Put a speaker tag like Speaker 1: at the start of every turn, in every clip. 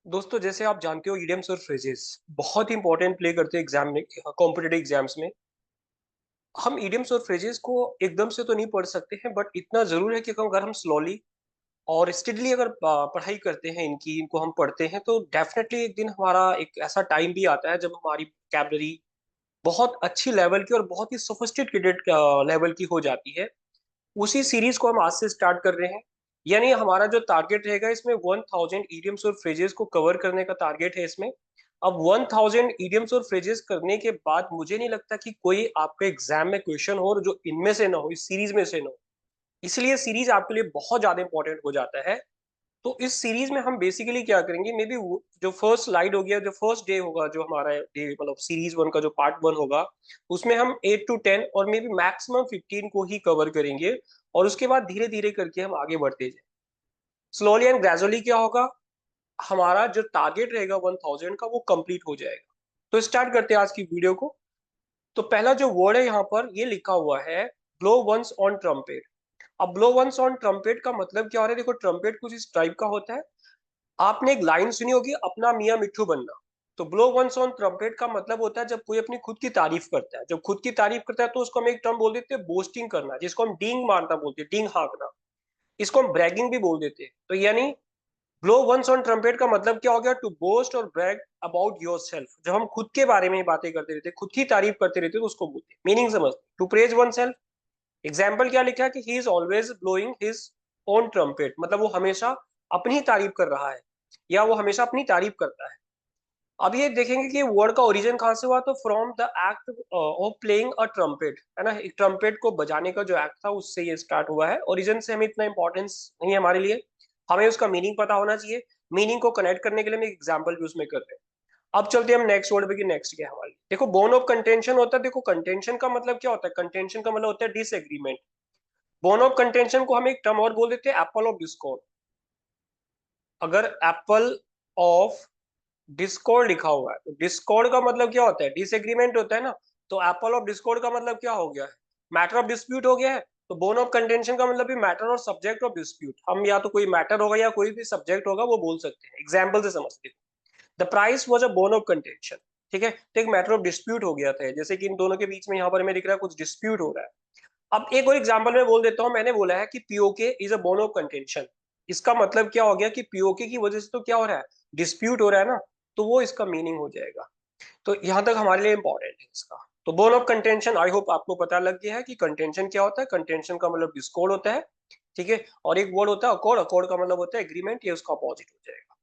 Speaker 1: दोस्तों जैसे आप जानते हो इडियम्स और फ्रेजेस बहुत इंपॉर्टेंट प्ले करते हैं एग्जाम में, कॉम्पिटेटिव एग्जाम्स में। हम इडियम्स और फ्रेजेस को एकदम से तो नहीं पढ़ सकते हैं, बट इतना जरूर है कि अगर हम स्लोली और स्टडीली अगर पढ़ाई करते हैं इनको हम पढ़ते हैं तो डेफिनेटली एक दिन हमारा एक ऐसा टाइम भी आता है जब हमारी कैबलरी बहुत अच्छी लेवल की और बहुत ही सोफिस्टिकेटेड लेवल की हो जाती है। उसी सीरीज को हम आज से स्टार्ट कर रहे हैं। यानी हमारा जो टारगेट रहेगा इसमें 1000 इडियम्स और फ्रेजेस को कवर करने का टारगेट है इसमें। अब 1000 इडियम्स और फ्रेजेस करने के बाद मुझे नहीं लगता कि कोई आपके एग्जाम में क्वेश्चन हो और जो इनमें से ना हो, इस सीरीज में से ना हो। इसलिए सीरीज आपके लिए बहुत ज्यादा इंपॉर्टेंट हो जाता है। तो इस सीरीज में हम बेसिकली क्या करेंगे, मे बी जो फर्स्ट स्लाइड हो गया, जो फर्स्ट डे होगा, जो हमारा डे मतलब सीरीज वन का जो पार्ट 1 होगा, उसमें हम 8 to 10 और मे बी मैक्सिमम 15 को ही कवर करेंगे। और उसके बाद धीरे धीरे करके हम आगे बढ़ते जाए, स्लोली एंड ग्रेजुअली क्या होगा, हमारा जो टारगेट रहेगा 1000 का वो कंप्लीट हो जाएगा। तो स्टार्ट करते हैं आज की वीडियो को। तो पहला जो वर्ड है यहाँ पर ये लिखा हुआ है, ब्लो वंस ऑन ट्रम्पेट। अब ब्लो वंस ऑन ट्रम्पेट का मतलब क्या हो रहा है, देखो ट्रम्पेट कुछ इस टाइप का होता है। आपने एक लाइन सुनी होगी, अपना मियाँ मिट्ठू बनना। तो ब्लो वंस ऑन ट्रम्पेट का मतलब होता है जब कोई अपनी खुद की तारीफ करता है। जब खुद की तारीफ करता है तो उसको हम एक टर्म बोल देते हैं बोस्टिंग करना, जिसको हम डींग मारना बोलते हैं, डींग हाँकना। इसको हम ब्रैगिंग भी बोल देते हैं। तो यानी ब्लो वंस ऑन ट्रम्पेट का मतलब क्या हो गया, टू बोस्ट और ब्रैग अबाउट योर सेल्फ। जब हम खुद के बारे में बातें करते रहते, खुद की तारीफ करते रहते तो उसको बोलते हैं। मीनिंग समझ, to praise oneself. Example क्या लिखा है कि he is always blowing his own trumpet, मतलब वो हमेशा अपनी तारीफ कर रहा है या वो हमेशा अपनी तारीफ करता है। अब ये देखेंगे कि वर्ड का ओरिजिन कहाँ से हुआ, तो from the act of playing a trumpet, है ना। एक ट्रम्पेट को बजाने का जो एक्ट था उससे ये स्टार्ट हुआ है। ओरिजिन से हमें इतना इंपॉर्टेंस नहीं है हमारे लिए, हमें उसका मीनिंग पता होना चाहिए। मीनिंग को कनेक्ट करने के लिए हम एग्जाम्पल भी उसमें कर रहे हैं। अब चलते हैं हम नेक्स्ट वर्ड पे कि नेक्स्ट क्या है हमारी। देखो बोन ऑफ कंटेंशन होता है। देखो कंटेंशन का मतलब क्या होता है, कंटेंशन का मतलब होता है डिसएग्रीमेंट। बोन ऑफ कंटेंशन को हम एक टर्म और बोल देते हैं, एप्पल ऑफ डिस्कॉर्ड। अगर एप्पल ऑफ डिस्कॉर्ड लिखा हुआ है तो डिस्कॉर्ड का मतलब क्या होता है, डिसएग्रीमेंट होता है ना। तो एप्पल ऑफ डिस्कॉर्ड का मतलब क्या हो गया है, मैटर ऑफ डिस्प्यूट हो गया है। तो बोन ऑफ कंटेंशन का मतलब भी मैटर और सब्जेक्ट ऑफ डिस्प्यूट। हम या तो कोई मैटर होगा या कोई भी सब्जेक्ट होगा वो बोल सकते हैं। एग्जाम्पल से समझते हैं, the price was a bone of contention. ठीक है, तो एक मैटर ऑफ डिस्प्यूट हो गया था, जैसे कि इन दोनों के बीच में यहाँ पर हमें दिख रहा है कुछ डिस्प्यूट हो रहा है। अब एक और एग्जांपल मैं बोल देता हूं। मैंने बोला है कि PoK is a bone of contention. इसका मतलब क्या हो गया कि पीओके की वजह से तो क्या हो रहा है, डिस्प्यूट हो रहा है ना। तो वो इसका मीनिंग हो जाएगा। तो यहां तक हमारे लिए इंपॉर्टेंट है इसका। तो bone of contention, I hope आपको पता लग गया है कि कंटेंशन क्या होता है। कंटेंशन का मतलब डिस्कॉर्ड होता है, ठीक है। और एक वर्ड होता है अकॉर्ड। अकॉर्ड का मतलब होता है एग्रीमेंट, ये उसका अपोजिट हो जाएगा।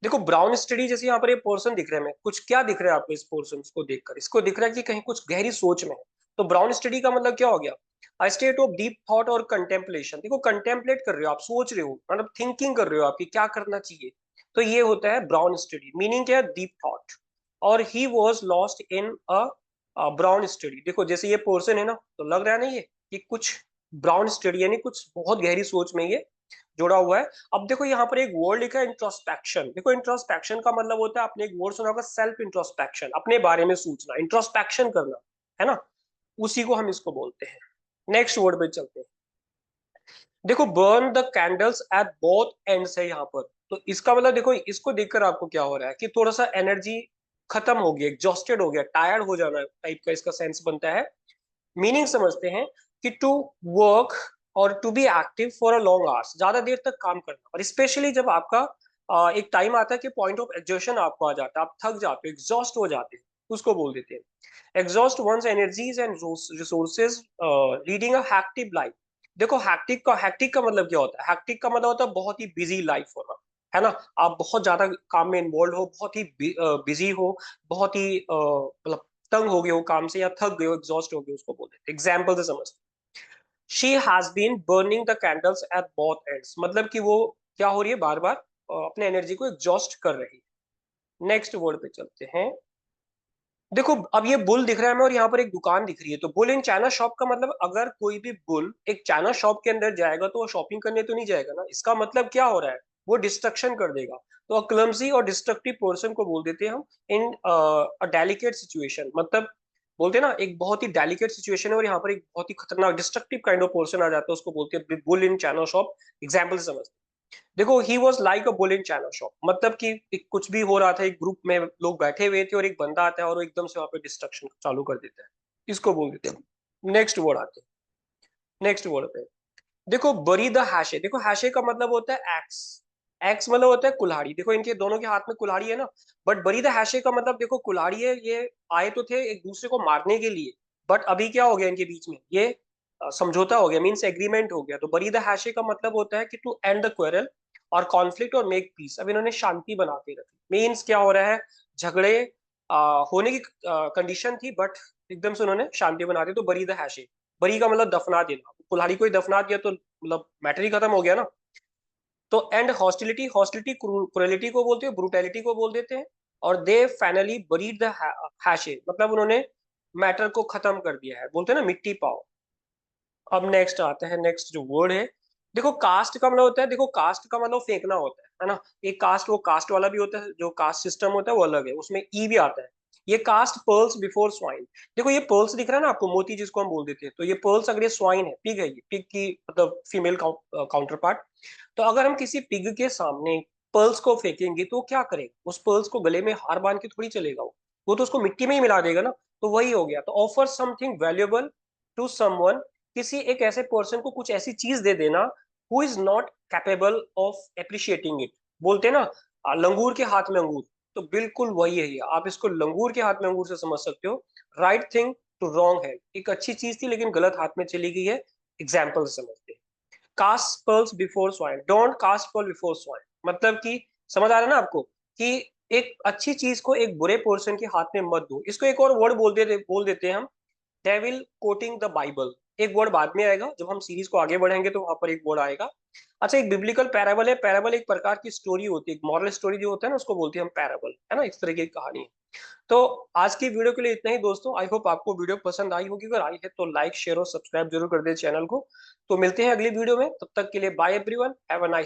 Speaker 1: देखो ब्राउन स्टडी, जैसे यहाँ पर ये पोर्शन दिख रहा है, मैं कुछ क्या दिख रहा है आपको इस पोर्शन को देखकर, इसको दिख रहा है कि कहीं कुछ गहरी सोच में है। तो ब्राउन स्टडी का मतलब क्या हो गया, a state of deep thought और कंटेम्पलेशन। देखो कंटेम्पलेट कर रहे हो आप, सोच रहे हो, मतलब थिंकिंग कर रहे हो आपकी क्या करना चाहिए। तो ये होता है ब्राउन स्टडी। मीनिंग क्या है, डीप थॉट। और he was lost in a brown study. देखो जैसे ये पोर्शन है ना, तो लग रहा है ना ये कि कुछ ब्राउन स्टडी यानी कुछ बहुत गहरी सोच में ये जुड़ा हुआ है। अब देखो यहाँ पर एक वर्ड लिखा है इंट्रोस्पेक्शन। देखो इंट्रोस्पेक्शन का मतलब होता है, आपने एक वर्ड सुना होगा सेल्फ इंट्रोस्पेक्शन, अपने बारे में सोचना, इंट्रोस्पेक्शन करना, है ना। उसी को हम इसको बोलते हैं। नेक्स्ट वर्ड पे चलते हैं। देखो burn the candles at both ends है यहाँ पर। तो इसका मतलब देखो, इसको देखकर आपको क्या हो रहा है कि थोड़ा सा एनर्जी खत्म हो गया, एग्जॉस्टेड हो गया, टायर्ड हो जाना टाइप का इसका सेंस बनता है। मीनिंग समझते हैं कि टू वर्क और to be active for a long hours, ज्यादा देर तक काम करना। और स्पेशली जब आपका एक टाइम आता है कि पॉइंट ऑफ एग्जॉशन आपको आ जाता है, आप थक जाते हो, एग्जॉस्ट हो जाते हैं, उसको बोल देते हैं exhaust one's energies and resources leading a hectic life. देखो हैक्टिक का मतलब क्या होता है, हैक्टिक का मतलब होता है बहुत ही बिजी लाइफ होना, है ना। आप बहुत ज्यादा काम में इन्वॉल्व हो, बहुत ही बिजी हो, बहुत ही मतलब तंग हो गए हो काम से या थक गए हो, एग्जॉस्ट हो गए, उसको बोलते हैं। एग्जाम्पल से समझते, she has been burning the candles at both ends, मतलब कि वो क्या हो रही है, बार बार अपने एनर्जी को एग्जॉस्ट कर रही है। नेक्स्ट वर्ड पे चलते हैं। देखो अब ये बुल दिख रहा है हमें और यहाँ पर एक दुकान दिख रही है। तो बुल इन चाइना शॉप का मतलब, अगर कोई भी बुल एक चाइना शॉप के अंदर जाएगा तो वो शॉपिंग करने तो नहीं जाएगा ना। इसका मतलब क्या हो रहा है, वो डिस्ट्रक्शन कर देगा। तो क्लमजी और डिस्ट्रक्टिव पर्सन को बोल देते हैं हम इन अ डेलिकेट सिचुएशन। मतलब बोलते हैं ना एक बहुत ही डेलिकेट सिचुएशन है और यहाँ पर एक बहुत ही खतरनाक डिस्ट्रक्टिव काइंड ऑफ पर्सन आ जाता है, उसको बोलते हैं bull in China shop. Example से समझते हैं। देखो he was like a bull in China shop, मतलब कि कुछ भी हो रहा था, एक ग्रुप में लोग बैठे हुए थे और एक बंदा आता है और वो एकदम से वहां पे डिस्ट्रक्शन चालू कर देता है, इसको बोल देते हैं। नेक्स्ट वर्ड आते हैं, नेक्स्ट वर्ड पे देखो बरी द हैशे। देखो हैशे का मतलब होता है एक्स, एक्स मतलब होता है कुल्हाड़ी। देखो इनके दोनों के हाथ में कुल्हाड़ी है ना, बट बरी द हैशे का मतलब देखो कुल्हाड़ी है, ये आए तो थे एक दूसरे को मारने के लिए, बट अभी क्या हो गया इनके बीच में, ये समझौता हो गया, मीन्स एग्रीमेंट हो गया। तो बरी द हैशे का मतलब होता है कि टू एंड द क्वेरल और कॉन्फ्लिक्ट और मेक पीस। अब इन्होंने शांति बना के रखी, मीन्स क्या हो रहा है, झगड़े होने की कंडीशन थी, बट एकदम से उन्होंने शांति बना दी। तो बरी द हैशे, बरी का मतलब दफना देना, कुल्हाड़ी को ही दफना दिया तो मतलब मैटर ही खत्म हो गया ना। तो एंड हॉस्टिलिटी, हॉस्टिलिटी क्रुएलिटी को बोलते हैं, ब्रूटैलिटी को बोल देते हैं। और दे फाइनली बरीड द हैशे, मतलब उन्होंने मैटर को खत्म कर दिया है, बोलते हैं ना मिट्टी पाओ। अब नेक्स्ट आता है, नेक्स्ट जो वर्ड है, देखो कास्ट का मतलब होता है, देखो कास्ट का मतलब फेंकना होता है ना। एक कास्ट, वो कास्ट वाला भी होता है, जो कास्ट सिस्टम होता है वो अलग है, उसमें ई भी आता है। ये कास्ट पर्ल्स बिफोर स्वाइन। देखो ये पर्ल्स दिख रहा है ना आपको, मोती जिसको हम बोल देते हैं, तो ये पर्ल्स अगर ये स्वाइन है, पिग है, ये पिग की मतलब फीमेल काउंटर पार्ट। तो अगर हम किसी पिग के सामने पर्ल्स को फेंकेंगे तो वो क्या करेगा, उस पर्ल्स को गले में हार बांध के थोड़ी चलेगा, वो तो उसको मिट्टी में ही मिला देगा ना। तो वही हो गया। तो offer something valuable to someone, किसी एक ऐसे पर्सन को कुछ ऐसी चीज दे देना who is not capable of appreciating it. बोलते हैं ना लंगूर के हाथ में अंगूर, तो बिल्कुल वही है ये, आप इसको लंगूर के हाथ में अंगूर से समझ सकते हो। राइट थिंग टू रॉन्ग है, एक अच्छी चीज थी लेकिन गलत हाथ में चली गई है, एग्जाम्पल से समझते हैं। Cast pearls before swine, don't cast pearl before swine, मतलब कि समझ आ रहा है ना आपको, कि एक अच्छी चीज को एक बुरे पर्सन के हाथ में मत दो। इसको एक और वर्ड बोल देते हैं हम, डेविल कोटिंग द बाइबल। एक वर्ड बाद में आएगा, जब हम सीरीज को आगे बढ़ेंगे तो वहां पर एक वर्ड आएगा। अच्छा एक बिब्लिकल पैराबल है, पैराबल एक प्रकार की स्टोरी होती है, एक मॉरल स्टोरी जो होता है ना उसको बोलते हैं हम पैराबल, है ना, इस तरह की कहानी है। तो आज की वीडियो के लिए इतना ही दोस्तों, आई होप आपको वीडियो पसंद आई होगी, अगर आई है तो लाइक शेयर और सब्सक्राइब जरूर कर दे चैनल को। तो मिलते हैं अगली वीडियो में, तब तक के लिए bye everyone, have a nice